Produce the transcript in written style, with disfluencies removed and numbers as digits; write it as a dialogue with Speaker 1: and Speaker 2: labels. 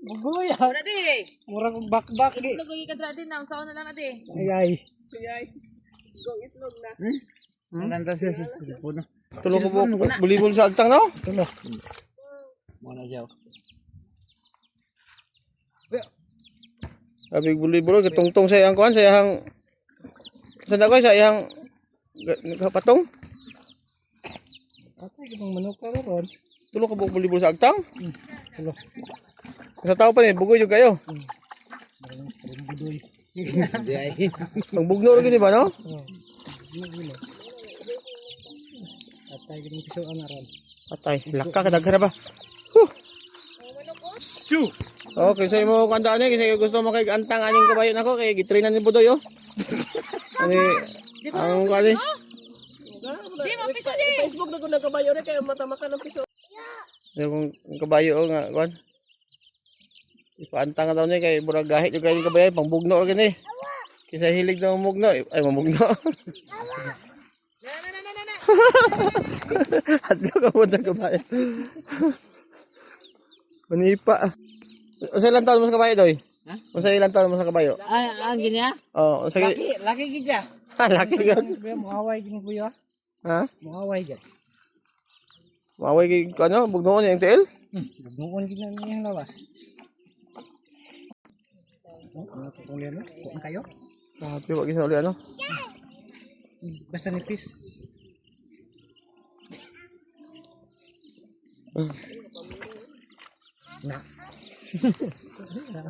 Speaker 1: Bugoy ah.
Speaker 2: Wala di.
Speaker 1: Murang bakbak di.
Speaker 2: Itlog yung ikadra din na. Saan na lang na di.
Speaker 1: Ayay.
Speaker 3: Nanta siya sa puno.
Speaker 4: Tulo ko bulibol sa agtang no?
Speaker 1: Tulo.
Speaker 3: Muna siya.
Speaker 4: Abig bulibol katungtong sa iyang kuan sa iyang sa iyang kapatong.
Speaker 1: Atay kitang manok ka ron.
Speaker 4: Tulo ka bulibol sa agtang.
Speaker 1: Tulo.
Speaker 4: Sa tao pa ni bugoy jud kayo.
Speaker 1: Murang budoy.
Speaker 4: Ang bugno ra gini ba no?
Speaker 1: Oh. Gila. Atay kitang piso ana ron.
Speaker 4: Patay, laka ka daghan na ba? Shoo. Okay, sa imo kandaan ni kasi gusto mo kay antang aning kabayo nako kay gitrinan ni Budoy oh. Ani ang kani.
Speaker 2: Di mo piso di.
Speaker 5: Facebook na ko nagkabayo rin kaya matama ka ng piso.
Speaker 4: Yung kabayo oh, nga kwan. Ipaantang daw ni kay burag gahit yung kay kabayo pangbugno ra gani. Kisa hilig na mugno ay mamugno.
Speaker 2: Na.
Speaker 4: Hadlo ka mo ng kabayo. Manipa. Unsa ilang taon mo sa kabayo doy?
Speaker 3: Ha?
Speaker 4: Unsa ilang taon mo sa kabayo?
Speaker 3: Ay, ang ginya?
Speaker 4: Oh, unsa
Speaker 3: Laki gidya.
Speaker 4: laki gud.
Speaker 1: Muaway gini kuya.
Speaker 4: Ha?
Speaker 1: Muaway gid.
Speaker 4: Maway kay ano, bugnoon yung TL?
Speaker 1: Bugnoon gid na niyang lawas. Ano ko kuya no? Kuan kayo?
Speaker 4: Happy wag isa uli ano?
Speaker 1: Basta nipis. Na.